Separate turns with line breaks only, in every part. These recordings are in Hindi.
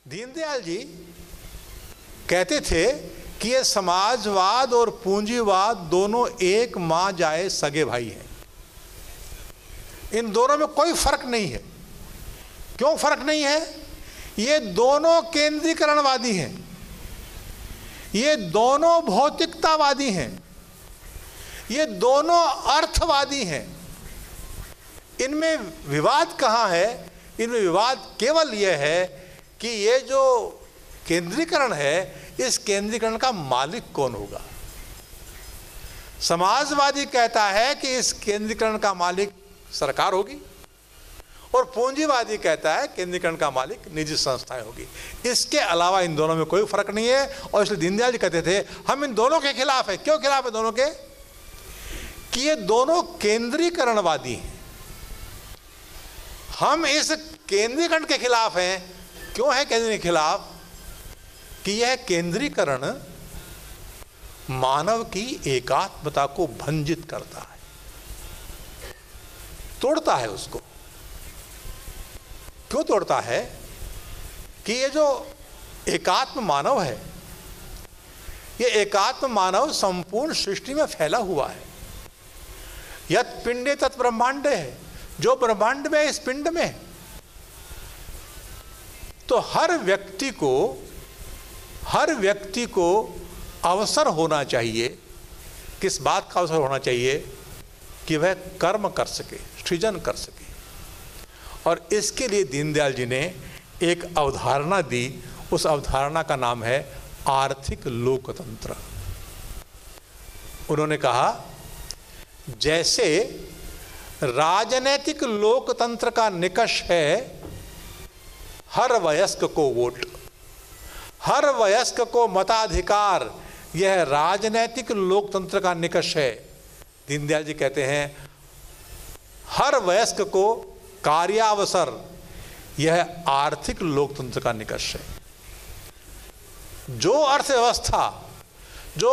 दीनदयाल जी कहते थे कि ये समाजवाद और पूंजीवाद दोनों एक मां जाए सगे भाई हैं। इन दोनों में कोई फर्क नहीं है। क्यों फर्क नहीं है? ये दोनों केंद्रीकरणवादी हैं, ये दोनों भौतिकतावादी हैं, ये दोनों अर्थवादी हैं। इनमें विवाद कहाँ है? इनमें विवाद केवल यह है कि ये जो केंद्रीकरण है, इस केंद्रीकरण का मालिक कौन होगा। समाजवादी कहता है कि इस केंद्रीकरण का मालिक सरकार होगी, और पूंजीवादी कहता है केंद्रीकरण का मालिक निजी संस्थाएं होगी। इसके अलावा इन दोनों में कोई फर्क नहीं है। और इसलिए दीनदयाल जी कहते थे हम इन दोनों के खिलाफ है। क्यों खिलाफ है दोनों के? कि ये दोनों केंद्रीकरणवादी हैं। हम इस केंद्रीकरण के खिलाफ हैं। क्यों है केंद्रीकरण के खिलाफ? कि यह केंद्रीकरण मानव की एकात्मता को भंजित करता है, तोड़ता है उसको। क्यों तोड़ता है? कि ये जो एकात्म मानव है, ये एकात्म मानव संपूर्ण सृष्टि में फैला हुआ है। यत् पिंडे तत् ब्रह्मांडे है। जो ब्रह्मांड में इस पिंड में है। तो हर व्यक्ति को अवसर होना चाहिए। किस बात का अवसर होना चाहिए? कि वह कर्म कर सके, सृजन कर सके। और इसके लिए दीनदयाल जी ने एक अवधारणा दी। उस अवधारणा का नाम है आर्थिक लोकतंत्र। उन्होंने कहा जैसे राजनैतिक लोकतंत्र का निकष है हर वयस्क को वोट, हर वयस्क को मताधिकार, यह राजनैतिक लोकतंत्र का निकष है। दीनदयाल जी कहते हैं हर वयस्क को कार्यावसर, यह आर्थिक लोकतंत्र का निकष है। जो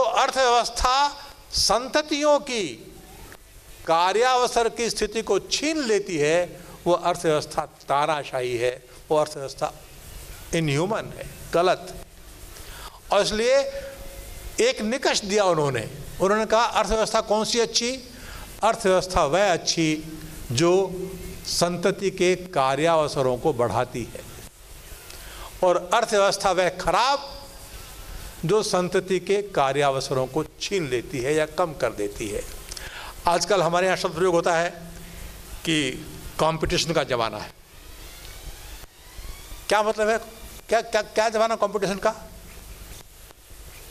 अर्थव्यवस्था संततियों की कार्यावसर की स्थिति को छीन लेती है, वो अर्थव्यवस्था तानाशाही है, वो अर्थव्यवस्था इनह्यूमन है, गलत। और इसलिए एक निकष दिया उन्होंने कहा अर्थव्यवस्था कौन सी अच्छी? अर्थव्यवस्था वह अच्छी जो संतति के कार्यावसरों को बढ़ाती है, और अर्थव्यवस्था वह खराब जो संतति के कार्यावसरों को छीन लेती है या कम कर देती है। आजकल हमारे यहाँ शब्द प्रयोग होता है कि कंपटीशन का जमाना है। क्या मतलब है? क्या क्या क्या जमाना कंपटीशन का?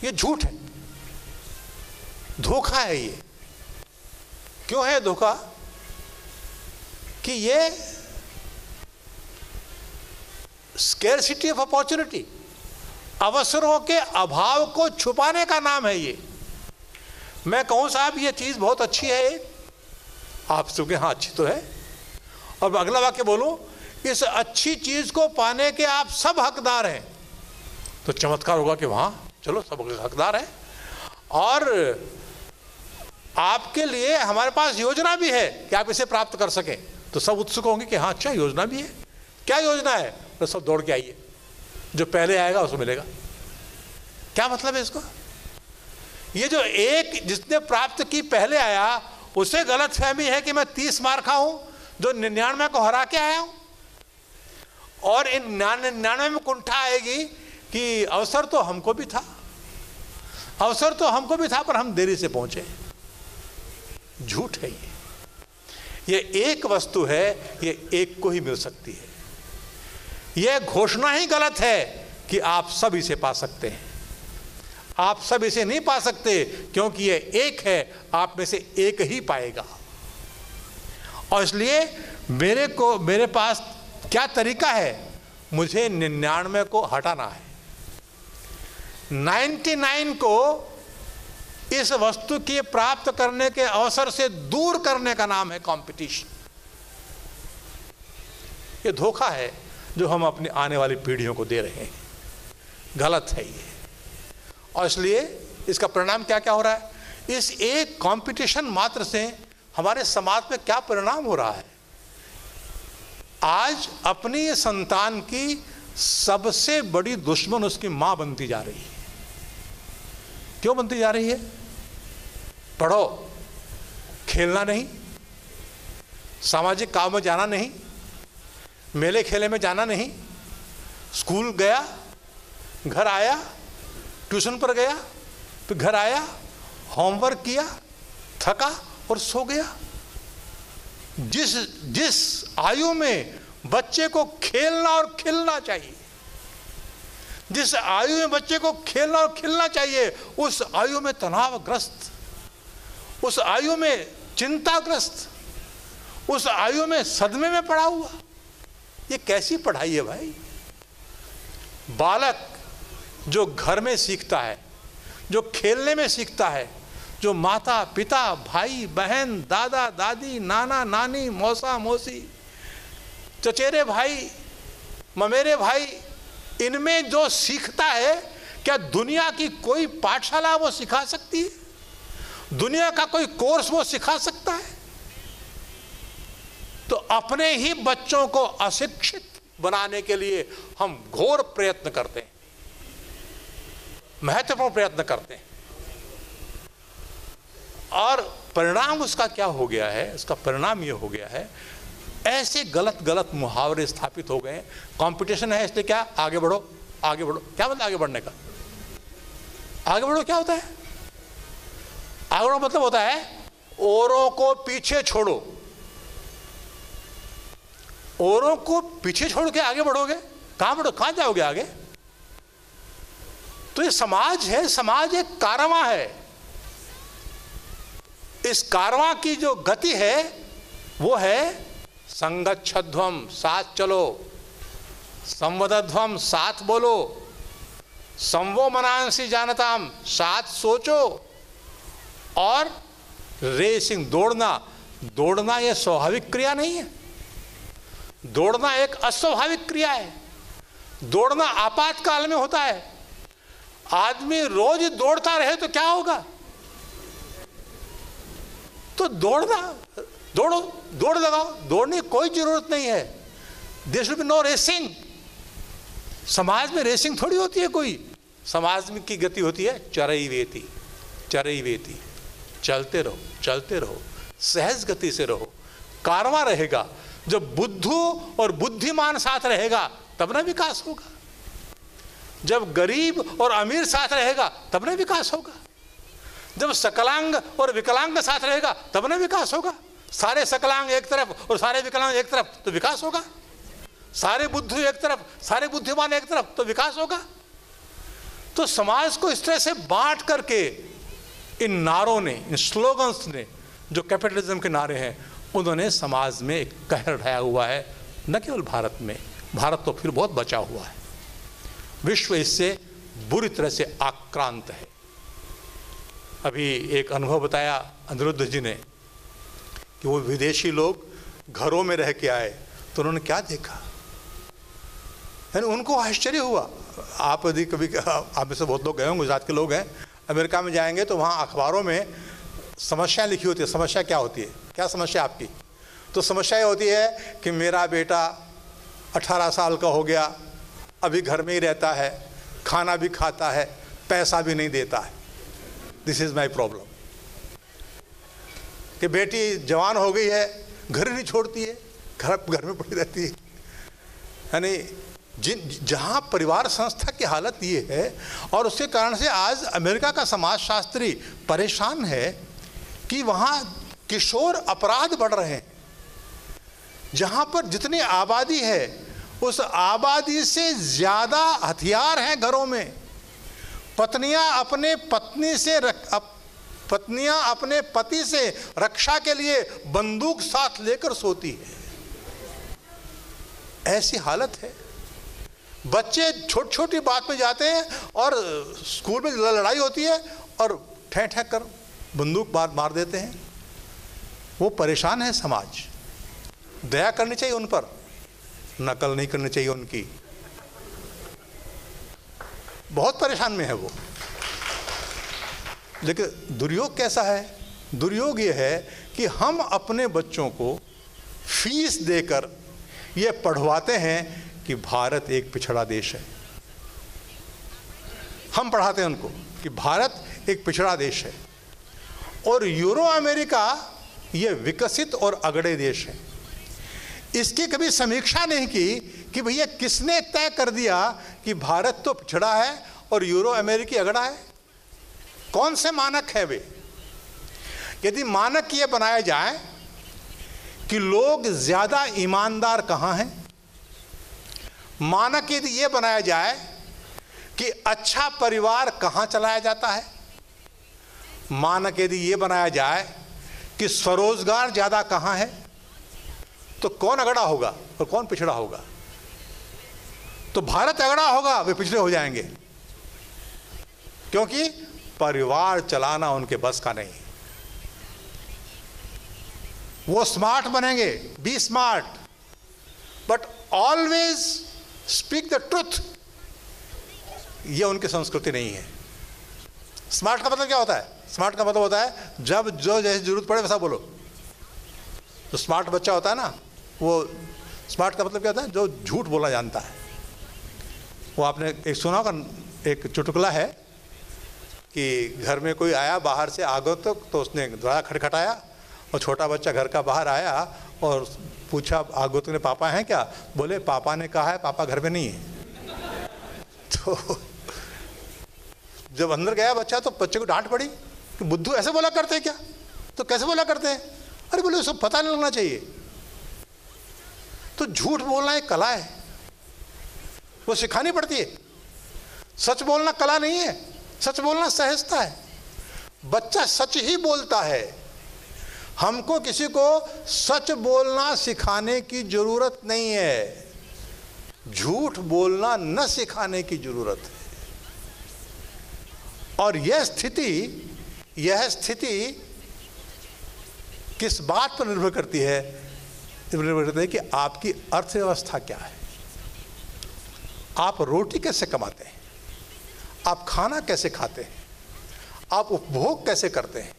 ये झूठ है, धोखा है। ये क्यों है धोखा? कि ये स्केर्सिटी ऑफ अपॉर्चुनिटी, अवसरों के अभाव को छुपाने का नाम है ये। मैं कहूं साहब ये चीज बहुत अच्छी है, आप सुखे हाँ अच्छी तो है, और अगला वाक्य बोलूं इस अच्छी चीज को पाने के आप सब हकदार हैं, तो चमत्कार होगा कि वहां चलो सब हकदार हैं, और आपके लिए हमारे पास योजना भी है कि आप इसे प्राप्त कर सकें। तो सब उत्सुक होंगे कि हाँ अच्छा योजना भी है। क्या योजना है? तो सब दौड़ के आइए, जो पहले आएगा उसको मिलेगा। क्या मतलब है इसको? ये जो एक जिसने प्राप्त की पहले आया, उसे गलत फहमी है कि मैं 30 मार खा हूं जो 99 को हरा के आया हूं, और इन 99 में कुंठा आएगी कि अवसर तो हमको भी था, अवसर तो हमको भी था पर हम देरी से पहुंचे। झूठ है ये एक वस्तु है, ये एक को ही मिल सकती है। यह घोषणा ही गलत है कि आप सब इसे पा सकते हैं। आप सब इसे नहीं पा सकते क्योंकि ये एक है, आप में से एक ही पाएगा। और इसलिए मेरे पास क्या तरीका है? मुझे 99 को हटाना है। 99 को इस वस्तु के प्राप्त करने के अवसर से दूर करने का नाम है कंपटीशन। ये धोखा है जो हम अपनी आने वाली पीढ़ियों को दे रहे हैं, गलत है ये। और इसलिए इसका परिणाम क्या क्या हो रहा है? इस एक कंपटीशन मात्र से हमारे समाज में क्या परिणाम हो रहा है? आज अपनी संतान की सबसे बड़ी दुश्मन उसकी मां बनती जा रही है। क्यों बनती जा रही है? पढ़ो, खेलना नहीं, सामाजिक काम में जाना नहीं, मेले खेले में जाना नहीं, स्कूल गया, घर आया, ट्यूशन पर गया, फिर घर आया, होमवर्क किया, थका और सो गया। जिस आयु में बच्चे को खेलना और खिलना चाहिए, जिस आयु में बच्चे को खेलना और खिलना चाहिए, उस आयु में तनावग्रस्त, उस आयु में चिंताग्रस्त, उस आयु में सदमे में पड़ा हुआ, ये कैसी पढ़ाई है भाई? बालक जो घर में सीखता है, जो खेलने में सीखता है, जो माता पिता भाई बहन दादा दादी नाना नानी मौसा मौसी चचेरे भाई ममेरे भाई, इनमें जो सीखता है, क्या दुनिया की कोई पाठशाला वो सिखा सकती है? दुनिया का कोई कोर्स वो सिखा सकता है? तो अपने ही बच्चों को अशिक्षित बनाने के लिए हम घोर प्रयत्न करते हैं, महत्वपूर्ण प्रयत्न करते हैं। और परिणाम उसका क्या हो गया है? उसका परिणाम ये हो गया है, ऐसे गलत गलत मुहावरे स्थापित हो गए। कंपटीशन है इसलिए क्या, आगे बढ़ो आगे बढ़ो। क्या मतलब आगे बढ़ने का? आगे बढ़ो क्या होता है? आगे बढ़ो मतलब होता है औरों को पीछे छोड़ो। औरों को पीछे छोड़ के आगे बढ़ोगे? कहां बढ़ो, कहां जाओगे आगे? तो ये समाज है, समाज एक कारवां है। इस कारवां की जो गति है वो है संगच्छध्वम, साथ चलो, संवदध्वम, साथ बोलो, संवो मनांसी जानताम, साथ सोचो। और रेसिंग, दौड़ना, दौड़ना यह स्वाभाविक क्रिया नहीं है, दौड़ना एक अस्वाभाविक क्रिया है। दौड़ना आपातकाल में होता है। आदमी रोज दौड़ता रहे तो क्या होगा? तो दौड़ना, दौड़ो, दौड़ लगाओ, दौड़ने की कोई जरूरत नहीं है। There should be no racing. समाज में रेसिंग थोड़ी होती है कोई। समाज में की गति होती है चरैवेति, चरैवेति, चलते रहो, चलते रहो, सहज गति से रहो। कारवां रहेगा। जब बुद्धू और बुद्धिमान साथ रहेगा तब ना विकास होगा। जब गरीब और अमीर साथ रहेगा तब ना विकास होगा। जब सकलांग और विकलांग साथ रहेगा तब ना विकास होगा। सारे सकलांग एक तरफ और सारे विकलांग एक तरफ तो विकास होगा। सारे बुद्धू एक तरफ, सारे बुद्धिमान एक तरफ तो विकास होगा। तो समाज को इस तरह से बांट करके इन नारों ने, इन स्लोगन्स ने, जो कैपिटलिज्म के नारे हैं, उन्होंने समाज में एक कहर ढाया हुआ है। न केवल भारत में, भारत तो फिर बहुत बचा हुआ है, विश्व इससे बुरी तरह से आक्रांत है। अभी एक अनुभव बताया अनिरुद्ध जी ने कि वो विदेशी लोग घरों में रह के आए तो उन्होंने क्या देखा, यानी उनको आश्चर्य हुआ। आप यदि कभी, आप में से बहुत लोग गए होंगे, गुजरात के लोग हैं, अमेरिका में जाएंगे तो वहाँ अखबारों में समस्या लिखी होती है। समस्या क्या होती है? क्या समस्या आपकी? तो समस्या ये होती है कि मेरा बेटा 18 साल का हो गया, अभी घर में ही रहता है, खाना भी खाता है, पैसा भी नहीं देता है। This is my problem. कि बेटी जवान हो गई है, घर नहीं छोड़ती है, घर में पड़ी रहती है। यानी जहाँ परिवार संस्था की हालत ये है, और उसके कारण से आज अमेरिका का समाजशास्त्री परेशान है कि वहाँ किशोर अपराध बढ़ रहे हैं। जहाँ पर जितनी आबादी है उस आबादी से ज़्यादा हथियार हैं घरों में। पत्नियाँ अपने पति से रक्षा के लिए बंदूक साथ लेकर सोती है। ऐसी हालत है। बच्चे छोटी छोटी बात में जाते हैं और स्कूल में लड़ाई होती है और ठें ठें कर बंदूक मार देते हैं। वो परेशान है समाज। दया करनी चाहिए उन पर, नकल नहीं करनी चाहिए उनकी। बहुत परेशान में है वो। लेकिन दुर्योग कैसा है? दुर्योग ये है कि हम अपने बच्चों को फीस देकर ये पढ़वाते हैं कि भारत एक पिछड़ा देश है। हम पढ़ाते हैं उनको कि भारत एक पिछड़ा देश है और यूरो अमेरिका ये विकसित और अगड़े देश है। इसकी कभी समीक्षा नहीं की कि भैया किसने तय कर दिया कि भारत तो पिछड़ा है और यूरो अमेरिकी अगड़ा है। कौन से मानक है वे? यदि मानक ये बनाए जाए कि लोग ज्यादा ईमानदार कहाँ हैं, मानक यदि ये बनाया जाए कि अच्छा परिवार कहाँ चलाया जाता है, मानक यदि ये बनाया जाए कि स्वरोजगार ज्यादा कहाँ है, तो कौन अगड़ा होगा और कौन पिछड़ा होगा? तो भारत अगड़ा होगा, वे पिछड़े हो जाएंगे, क्योंकि परिवार चलाना उनके बस का नहीं। वो स्मार्ट बनेंगे, be smart, but always speak the truth, ये उनकी संस्कृति नहीं है। स्मार्ट का मतलब क्या होता है? स्मार्ट का मतलब होता है जब जो जैसी जरूरत पड़े वैसा बोलो। तो स्मार्ट बच्चा होता है ना, वो स्मार्ट का मतलब क्या होता है? जो झूठ बोलना जानता है। वो आपने एक सुना होगा, एक चुटकुला है कि घर में कोई आया बाहर से आगंतुक, तो उसने दरवाजा खटखटाया और छोटा बच्चा घर का बाहर आया और पूछा आगंतुक ने, पापा हैं क्या? बोले पापा ने कहा है पापा घर में नहीं है। तो जब अंदर गया बच्चा तो बच्चे को डांट पड़ी कि बुद्धू ऐसे बोला करते हैं क्या? तो कैसे बोला करते हैं? अरे बोले उसको पता नहीं लगना चाहिए। तो झूठ बोलना एक कला है, वो सिखानी पड़ती है। सच बोलना कला नहीं है, सच बोलना सहजता है। बच्चा सच ही बोलता है। हमको किसी को सच बोलना सिखाने की जरूरत नहीं है, झूठ बोलना न सिखाने की जरूरत है। और यह स्थिति किस बात पर निर्भर करती है? निर्भर करती है कि आपकी अर्थव्यवस्था क्या है, आप रोटी कैसे कमाते हैं, आप खाना कैसे खाते हैं, आप उपभोग कैसे करते हैं।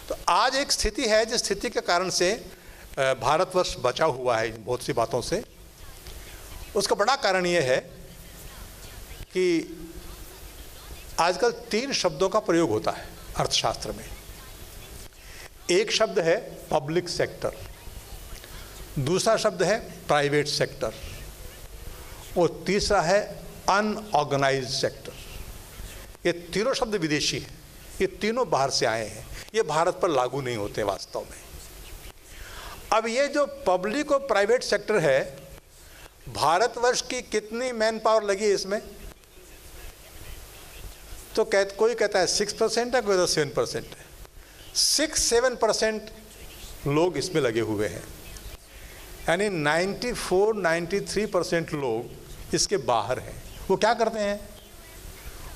तो आज एक स्थिति है जिस स्थिति के कारण से भारतवर्ष बचा हुआ है बहुत सी बातों से। उसका बड़ा कारण यह है कि आजकल 3 शब्दों का प्रयोग होता है अर्थशास्त्र में। एक शब्द है पब्लिक सेक्टर, दूसरा शब्द है प्राइवेट सेक्टर और तीसरा है अनऑर्गेनाइज्ड सेक्टर। ये तीनों शब्द विदेशी हैं, ये तीनों बाहर से आए हैं, ये भारत पर लागू नहीं होते वास्तव में। अब ये जो पब्लिक और प्राइवेट सेक्टर है, भारतवर्ष की कितनी मैन पावर लगी है इसमें? तो कोई कहता है 6% है, कोई कहता है 7% है। 6-7% लोग इसमें लगे हुए हैं, यानी 94-93% लोग इसके बाहर हैं। वो क्या करते हैं?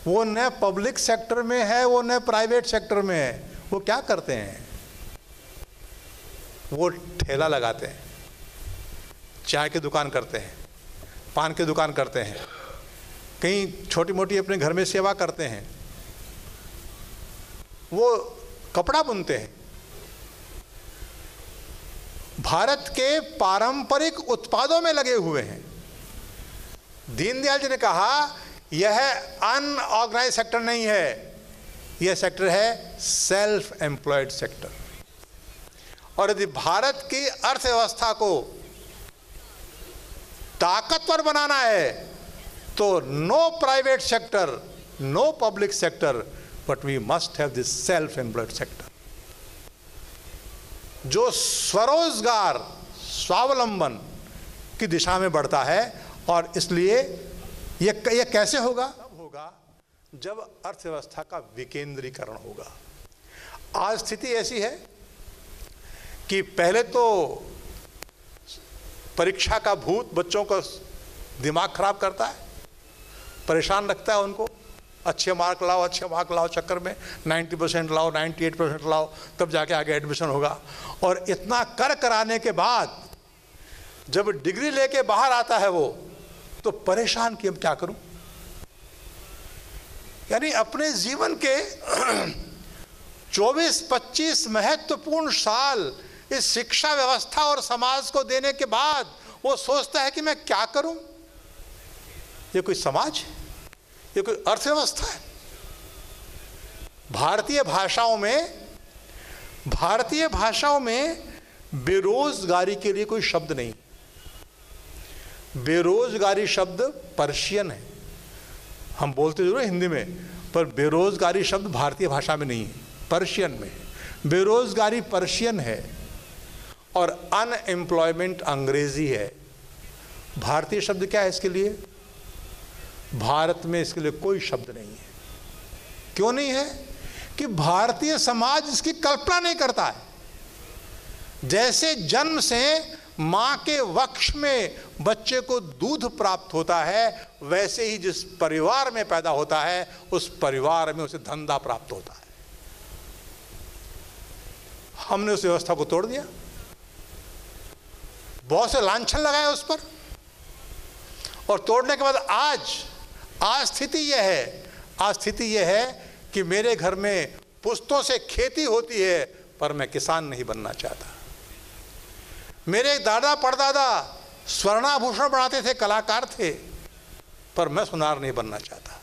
वो न पब्लिक सेक्टर में है, वो न प्राइवेट सेक्टर में है। वो क्या करते हैं? वो ठेला लगाते हैं, चाय की दुकान करते हैं, पान की दुकान करते हैं, कहीं छोटी मोटी अपने घर में सेवा करते हैं, वो कपड़ा बुनते हैं। भारत के पारंपरिक उत्पादों में लगे हुए हैं। दीनदयाल जी ने कहा यह अनऑर्गेनाइज्ड सेक्टर नहीं है, यह सेक्टर है सेल्फ एम्प्लॉयड सेक्टर। और यदि भारत की अर्थव्यवस्था को ताकतवर बनाना है तो no private sector, no public sector, but we must have this self employed sector जो स्वरोजगार, स्वावलंबन की दिशा में बढ़ता है। और इसलिए यह कैसे होगा? तब होगा जब अर्थव्यवस्था का विकेंद्रीकरण होगा। आज स्थिति ऐसी है कि पहले तो परीक्षा का भूत बच्चों का दिमाग खराब करता है, परेशान रखता है उनको। अच्छे मार्क लाओ चक्कर में 90% लाओ, 98% लाओ, तब जाके आगे एडमिशन होगा। और इतना कराने के बाद जब डिग्री लेके बाहर आता है वो, तो परेशान कि अब क्या करूं। यानी अपने जीवन के 24-25 महत्वपूर्ण साल इस शिक्षा व्यवस्था और समाज को देने के बाद वो सोचता है कि मैं क्या करूं। ये कोई समाज है? ये कोई अर्थव्यवस्था है? भारतीय भाषाओं में बेरोजगारी के लिए कोई शब्द नहीं। बेरोजगारी शब्द पर्शियन है, हम बोलते जरूर हिंदी में, पर बेरोजगारी शब्द भारतीय भाषा में नहीं है, पर्शियन में है। बेरोजगारी पर्शियन है और अनएम्प्लॉयमेंट अंग्रेजी है। भारतीय शब्द क्या है इसके लिए? भारत में इसके लिए कोई शब्द नहीं है। क्यों नहीं है? कि भारतीय समाज इसकी कल्पना नहीं करता है। जैसे जन्म से मां के वक्ष में बच्चे को दूध प्राप्त होता है, वैसे ही जिस परिवार में पैदा होता है उस परिवार में उसे धंधा प्राप्त होता है। हमने उस व्यवस्था को तोड़ दिया, बहुत से लांछन लगाए उस पर, और तोड़ने के बाद आज स्थिति यह है कि मेरे घर में पुश्तों से खेती होती है पर मैं किसान नहीं बनना चाहता। मेरे दादा परदादा स्वर्णाभूषण बनाते थे, कलाकार थे, पर मैं सुनार नहीं बनना चाहता।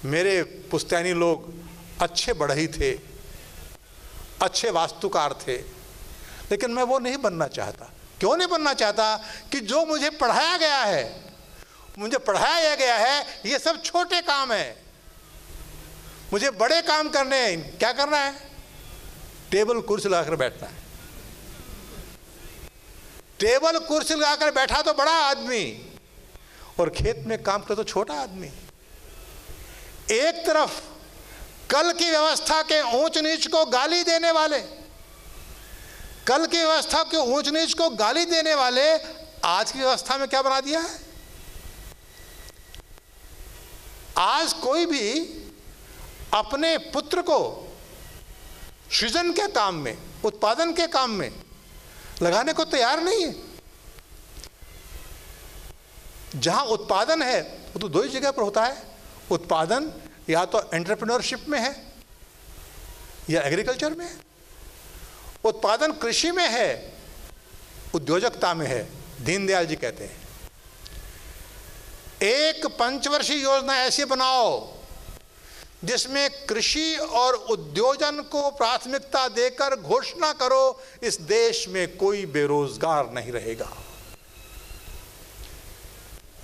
मेरे पुश्तैनी लोग अच्छे बढ़ई थे, अच्छे वास्तुकार थे, लेकिन मैं वो नहीं बनना चाहता। क्यों नहीं बनना चाहता? कि जो मुझे पढ़ाया गया है ये सब छोटे काम है, मुझे बड़े काम करने हैं। क्या करना है? टेबल कुर्सी लगाकर बैठना है। टेबल कुर्सी लगाकर बैठा तो बड़ा आदमी, और खेत में काम करे तो छोटा आदमी। एक तरफ कल की व्यवस्था के ऊंच नीच को गाली देने वाले, आज की व्यवस्था में क्या बना दिया है? आज कोई भी अपने पुत्र को सृजन के काम में, उत्पादन के काम में लगाने को तैयार नहीं है। जहां उत्पादन है वो तो दो ही जगह पर होता है। उत्पादन या तो एंटरप्रेन्योरशिप में है या एग्रीकल्चर में है। उत्पादन कृषि में है, उद्योजकता में है। दीनदयाल जी कहते हैं एक पंचवर्षीय योजना ऐसी बनाओ जिसमें कृषि और उद्योजन को प्राथमिकता देकर घोषणा करो इस देश में कोई बेरोजगार नहीं रहेगा।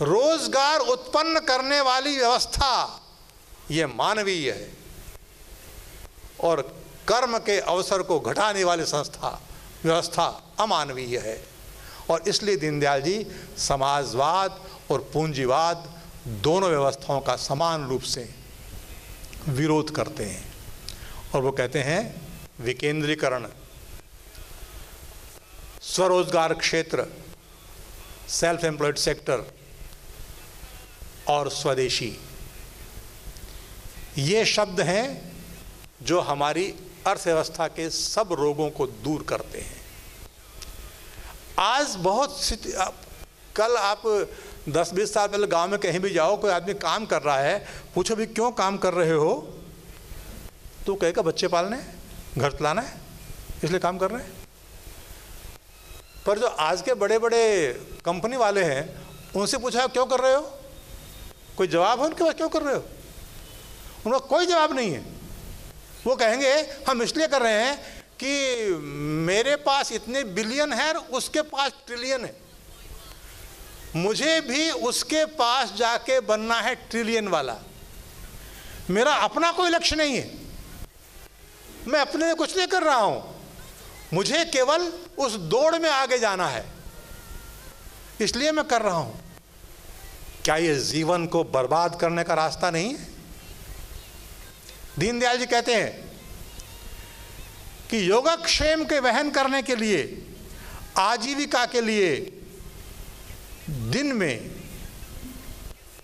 रोजगार उत्पन्न करने वाली व्यवस्था यह मानवीय है, और कर्म के अवसर को घटाने वाली व्यवस्था अमानवीय है। और इसलिए दीनदयाल जी समाजवाद और पूंजीवाद दोनों व्यवस्थाओं का समान रूप से विरोध करते हैं। और वो कहते हैं विकेंद्रीकरण, स्वरोजगार क्षेत्र, सेल्फ एम्प्लॉयड सेक्टर और स्वदेशी, ये शब्द हैं जो हमारी अर्थव्यवस्था के सब रोगों को दूर करते हैं। आज कल आप 10-20 साल पहले गांव में कहीं भी जाओ, कोई आदमी काम कर रहा है, पूछो भी क्यों काम कर रहे हो, तो कहेगा बच्चे पालने, घर चलाना है, इसलिए काम कर रहे हैं। पर जो आज के बड़े बड़े कंपनी वाले हैं उनसे पूछा क्यों कर रहे हो, कोई जवाब है उनके पास? क्यों कर रहे हो? उनका कोई जवाब नहीं है। वो कहेंगे हम इसलिए कर रहे हैं कि मेरे पास इतने बिलियन है और उसके पास ट्रिलियन है, मुझे भी उसके पास जाके बनना है ट्रिलियन वाला। मेरा अपना कोई लक्ष्य नहीं है, मैं अपने लिए कुछ नहीं कर रहा हूं, मुझे केवल उस दौड़ में आगे जाना है, इसलिए मैं कर रहा हूं। क्या ये जीवन को बर्बाद करने का रास्ता नहीं है? दीनदयाल जी कहते हैं कि योगक्षेम के वहन करने के लिए, आजीविका के लिए दिन में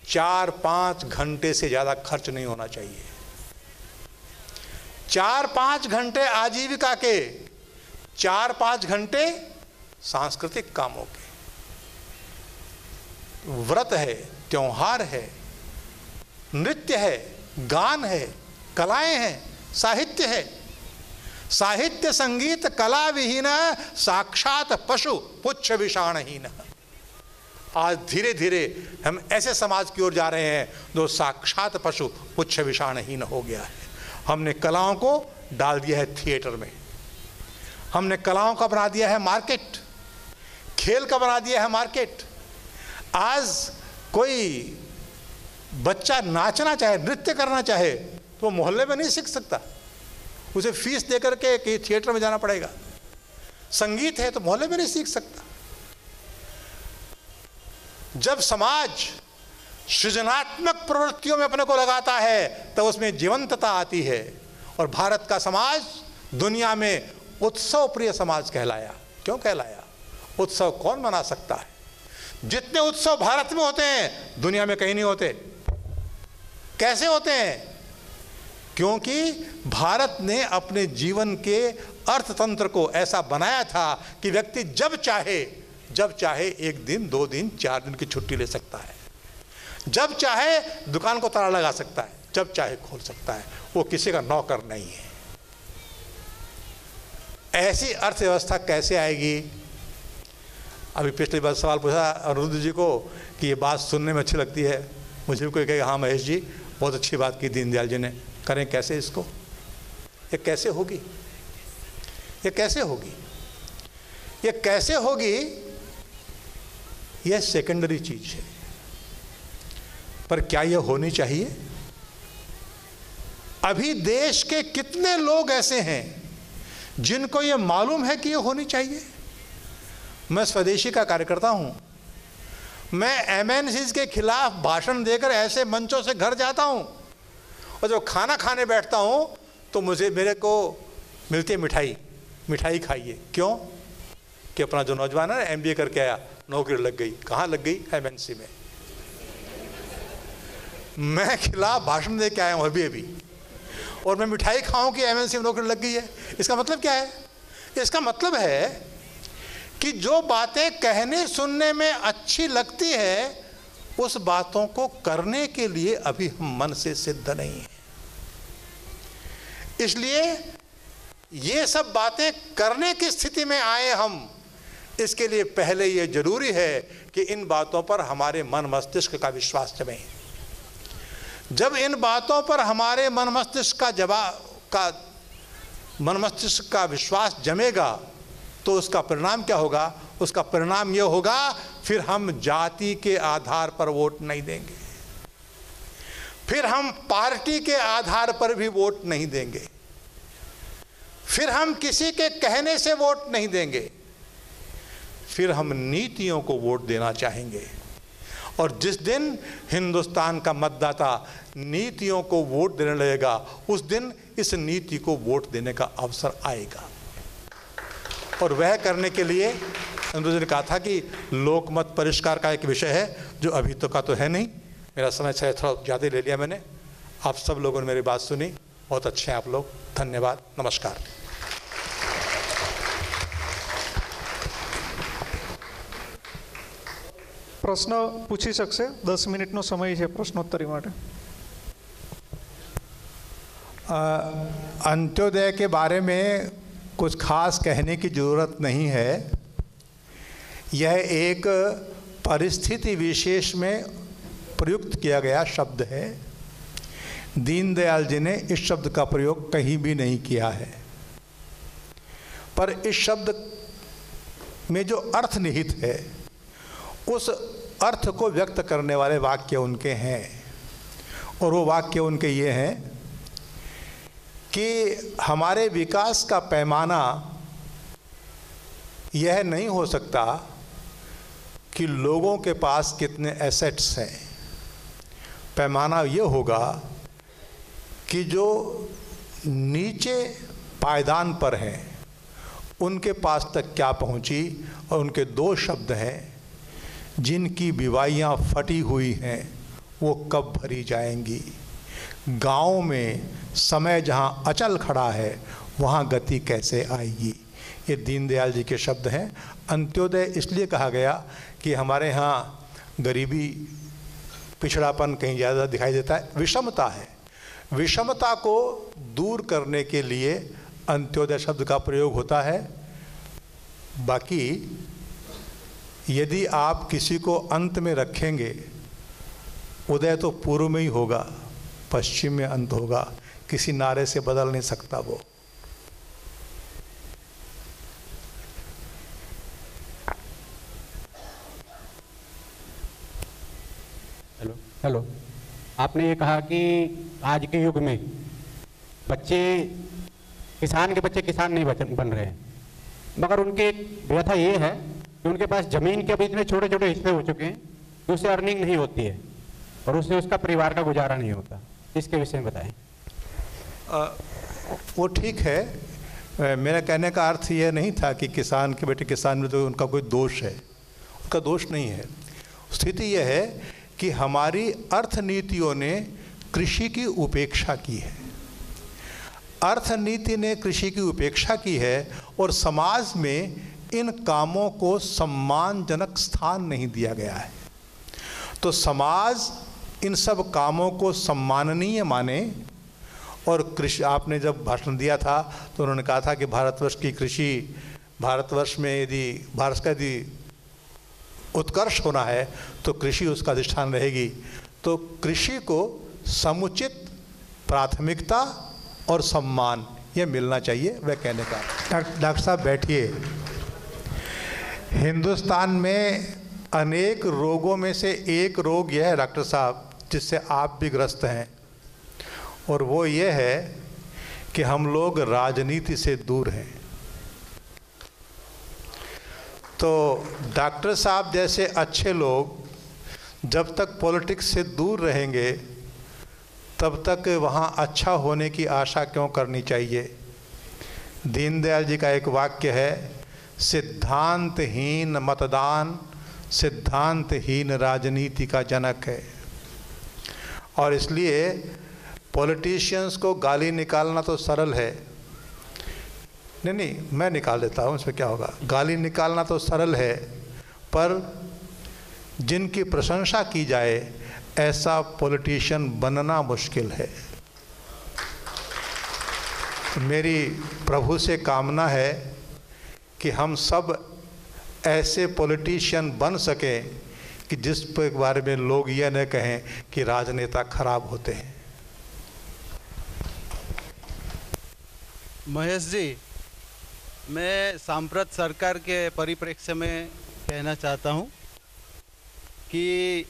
4-5 घंटे से ज्यादा खर्च नहीं होना चाहिए। 4-5 घंटे आजीविका के, 4-5 घंटे सांस्कृतिक कामों के। व्रत है, त्योहार है, नृत्य है, गान है, कलाएं हैं, साहित्य है। साहित्य संगीत कला विहीन साक्षात पशु पुच्छ विषाणहीन। आज धीरे धीरे हम ऐसे समाज की ओर जा रहे हैं जो साक्षात पशु पुच्छ विषाणहीन हो गया है। हमने कलाओं को डाल दिया है थिएटर में, हमने कलाओं का बना दिया है मार्केट, खेल का बना दिया है मार्केट। आज कोई बच्चा नाचना चाहे, नृत्य करना चाहे तो वो मोहल्ले में नहीं सीख सकता, उसे फीस दे करके कहीं थिएटर में जाना पड़ेगा। संगीत है तो मोहल्ले में नहीं सीख सकता। जब समाज सृजनात्मक प्रवृत्तियों में अपने को लगाता है तो उसमें जीवंतता आती है। और भारत का समाज दुनिया में उत्सव प्रिय समाज कहलाया। क्यों कहलाया? उत्सव कौन मना सकता है? जितने उत्सव भारत में होते हैं दुनिया में कहीं नहीं होते। कैसे होते हैं? क्योंकि भारत ने अपने जीवन के अर्थतंत्र को ऐसा बनाया था कि व्यक्ति जब चाहे 1 दिन 2 दिन 4 दिन की छुट्टी ले सकता है, जब चाहे दुकान को ताला लगा सकता है, जब चाहे खोल सकता है, वो किसी का नौकर नहीं है। ऐसी अर्थव्यवस्था कैसे आएगी? अभी पिछली बार सवाल पूछा अरुण जी को कि ये बात सुनने में अच्छी लगती है, मुझे भी कोई कहेगा हाँ महेश जी बहुत अच्छी बात की दीनदयाल जी ने, करें कैसे इसको? ये कैसे होगी? ये कैसे होगी? ये कैसे होगी? यह सेकेंडरी चीज है, पर क्या यह होनी चाहिए? अभी देश के कितने लोग ऐसे हैं जिनको यह मालूम है कि यह होनी चाहिए? मैं स्वदेशी का कार्यकर्ता हूं, मैं एमएनसीज के खिलाफ भाषण देकर ऐसे मंचों से घर जाता हूं, और जब खाना खाने बैठता हूं तो मेरे को मिलती है मिठाई खाइए। क्यों? कि अपना जो नौजवान है एमबीए करके आया, नौकरी लग गई। कहाँ लग गई? एमएनसी में। मैं खिलाफ भाषण दे के आया हूँ अभी, और मैं मिठाई खाऊं कि एमएनसी में नौकरी लग गई है। इसका मतलब क्या है? इसका मतलब है कि जो बातें कहने सुनने में अच्छी लगती है उस बातों को करने के लिए अभी हम मन से सिद्ध नहीं हैं। इसलिए ये सब बातें करने की स्थिति में आए हम, इसके लिए पहले ये जरूरी है कि इन बातों पर हमारे मन मस्तिष्क का विश्वास जमे। जब इन बातों पर हमारे मन मस्तिष्क का विश्वास जमेगा तो उसका परिणाम क्या होगा? उसका परिणाम यह होगा फिर हम जाति के आधार पर वोट नहीं देंगे, फिर हम पार्टी के आधार पर भी वोट नहीं देंगे, फिर हम किसी के कहने से वोट नहीं देंगे, फिर हम नीतियों को वोट देना चाहेंगे। और जिस दिन हिंदुस्तान का मतदाता नीतियों को वोट देने लगेगा उस दिन इस नीति को वोट देने का अवसर आएगा। और वह करने के लिए अनुज ने कहा था कि लोकमत परिष्कार का एक विषय है जो अभी तो का तो है नहीं। मेरा समय शायद थोड़ा ज़्यादा ले लिया मैंने। आप सब लोगों ने मेरी बात सुनी, बहुत अच्छे हैं आप लोग। धन्यवाद, नमस्कार।
પ્રશ્ન પૂછી શકશે? 10 મિનિટનો સમય છે પ્રશ્નોત્તરી માટે।
अंत्योदय के बारे में कुछ खास कहने की ज़रूरत नहीं है। यह एक परिस्थिति विशेष में प्रयुक्त किया गया शब्द है। दीनदयाल जी ने इस शब्द का प्रयोग कहीं भी नहीं किया है, पर इस शब्द में जो अर्थ निहित है उस अर्थ को व्यक्त करने वाले वाक्य उनके हैं। और वो वाक्य उनके ये हैं कि हमारे विकास का पैमाना यह नहीं हो सकता कि लोगों के पास कितने एसेट्स हैं। पैमाना ये होगा कि जो नीचे पायदान पर हैं उनके पास तक क्या पहुंची। और उनके 2 शब्द हैं, जिनकी विवाहियाँ फटी हुई हैं वो कब भरी जाएंगी। गाँव में समय जहाँ अचल खड़ा है वहाँ गति कैसे आएगी। ये दीनदयाल जी के शब्द हैं। अंत्योदय इसलिए कहा गया कि हमारे यहाँ गरीबी, पिछड़ापन कहीं ज़्यादा दिखाई देता है, विषमता है। विषमता को दूर करने के लिए अंत्योदय शब्द का प्रयोग होता है। बाकी यदि आप किसी को अंत में रखेंगे, उदय तो पूर्व में ही होगा, पश्चिम में अंत होगा, किसी नारे से बदल नहीं सकता वो।
हेलो, आपने ये कहा कि आज के युग में बच्चे, किसान के बच्चे किसान नहीं बन रहे हैं, मगर उनकी एक व्यथा ये है कि उनके पास ज़मीन के अभी इतने छोटे छोटे हिस्से हो चुके हैं कि उससे अर्निंग नहीं होती है और उससे उसका परिवार का गुजारा नहीं होता। इसके विषय में बताएं।
वो ठीक है, मेरा कहने का अर्थ ये नहीं था कि किसान के बेटे किसान में तो उनका कोई दोष है, उनका दोष नहीं है। स्थिति यह है कि हमारी अर्थनीतियों ने कृषि की उपेक्षा की है, अर्थनीति ने कृषि की उपेक्षा की है और समाज में इन कामों को सम्मानजनक स्थान नहीं दिया गया है। तो समाज इन सब कामों को सम्माननीय माने। और कृषि, आपने जब भाषण दिया था तो उन्होंने कहा था कि भारतवर्ष की कृषि, भारतवर्ष में यदि भारत का यदि उत्कर्ष होना है तो कृषि उसका अधिष्ठान रहेगी। तो कृषि को समुचित प्राथमिकता और सम्मान ये मिलना चाहिए, वह कहने का। डॉक्टर साहब बैठिए। हिंदुस्तान में अनेक रोगों में से एक रोग यह है डॉक्टर साहब, जिससे आप भी ग्रस्त हैं, और वो ये है कि हम लोग राजनीति से दूर हैं। तो डॉक्टर साहब जैसे अच्छे लोग जब तक पॉलिटिक्स से दूर रहेंगे तब तक वहाँ अच्छा होने की आशा क्यों करनी चाहिए। दीनदयाल जी का एक वाक्य है, सिद्धांतहीन मतदान सिद्धांतहीन राजनीति का जनक है। और इसलिए पॉलिटिशियंस को गाली निकालना तो सरल है, नहीं मैं निकाल देता हूँ, इसमें क्या होगा, गाली निकालना तो सरल है, पर जिनकी प्रशंसा की जाए ऐसा पॉलिटिशियन बनना मुश्किल है। मेरी प्रभु से कामना है कि हम सब ऐसे पॉलिटिशियन बन सकें कि जिस के बारे में लोग यह न कहें कि राजनेता खराब होते हैं।
महेश जी, मैं सांप्रत सरकार के परिप्रेक्ष्य में कहना चाहता हूं कि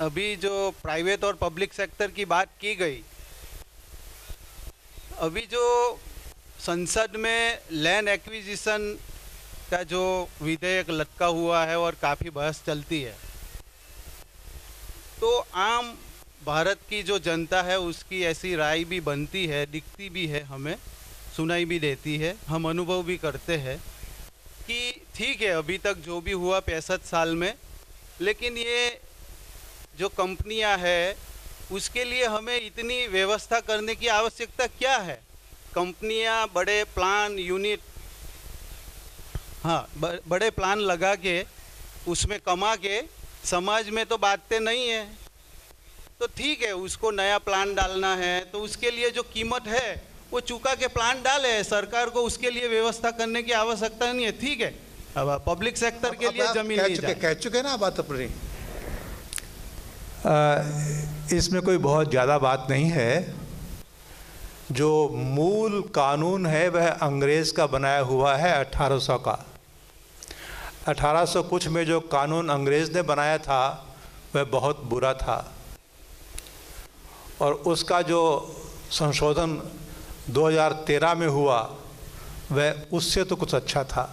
अभी जो प्राइवेट और पब्लिक सेक्टर की बात की गई, अभी जो संसद में लैंड एक्विजिशन का जो विधेयक लटका हुआ है और काफ़ी बहस चलती है, तो आम भारत की जो जनता है उसकी ऐसी राय भी बनती है, दिखती भी है, हमें सुनाई भी देती है, हम अनुभव भी करते हैं कि ठीक है अभी तक जो भी हुआ 65 साल में, लेकिन ये जो कंपनियां है उसके लिए हमें इतनी व्यवस्था करने की आवश्यकता क्या है। कंपनियां बड़े प्लान यूनिट, हाँ बड़े प्लान लगा के उसमें कमा के समाज में तो बांटते नहीं है। तो ठीक है, उसको नया प्लान डालना है तो उसके लिए जो कीमत है वो चुका के प्लान डाले, सरकार को उसके लिए व्यवस्था करने की आवश्यकता नहीं है। ठीक है, अब पब्लिक सेक्टर के लिए जमीन
कह चुके ना बात अपनी। इसमें कोई बहुत ज़्यादा बात नहीं है। जो मूल कानून है वह अंग्रेज़ का बनाया हुआ है 1800 का। 1800 कुछ में जो कानून अंग्रेज़ ने बनाया था वह बहुत बुरा था, और उसका जो संशोधन 2013 में हुआ वह उससे तो कुछ अच्छा था,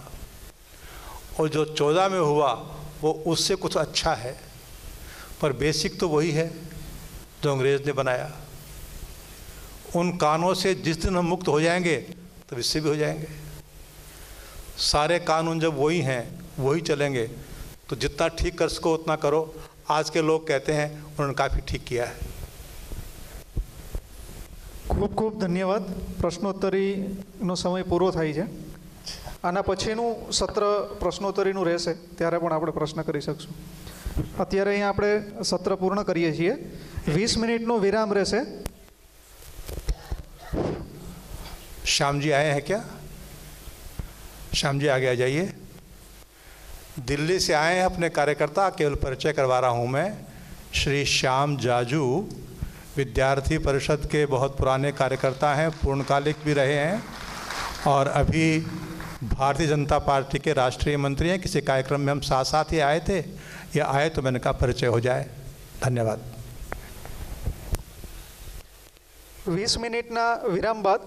और जो 14 में हुआ वो उससे कुछ अच्छा है, पर बेसिक तो वही है जो अंग्रेज़ ने बनाया। उन कानूनों से जिस दिन हम मुक्त हो जाएंगे तब इससे भी हो जाएंगे। सारे कानून जब वही हैं वही चलेंगे तो जितना ठीक कर सको उतना करो। आज के लोग कहते हैं उन्होंने काफ़ी ठीक किया है।
खूब खूब धन्यवाद। प्रश्नोत्तरीનો સમય પૂરો થાય છે। આના પછીનું સત્ર પ્રશ્નોત્તરીનું રહેશે, ત્યારે પણ આપણે પ્રશ્ન કરી શકશું। અત્યારે અહીંયા આપણે સત્ર પૂર્ણ કરીએ છીએ। 20 મિનિટનો વિરામ રહેશે।
श्याम जी आए हैं क्या? श्याम जी आगे आ जाइए। दिल्ली से आए हैं अपने कार्यकर्ता, केवल परिचय करवा रहा हूँ मैं। श्री श्याम जाजू विद्यार्थी परिषद के बहुत पुराने कार्यकर्ता हैं, पूर्णकालिक भी रहे हैं और अभी भारतीय जनता पार्टी के राष्ट्रीय मंत्री हैं। किसी कार्यक्रम में हम साथ साथ ही आए थे, या आए तो मैंने कहा परिचय हो जाए। धन्यवाद।
20 મિનિટના વિરામ બાદ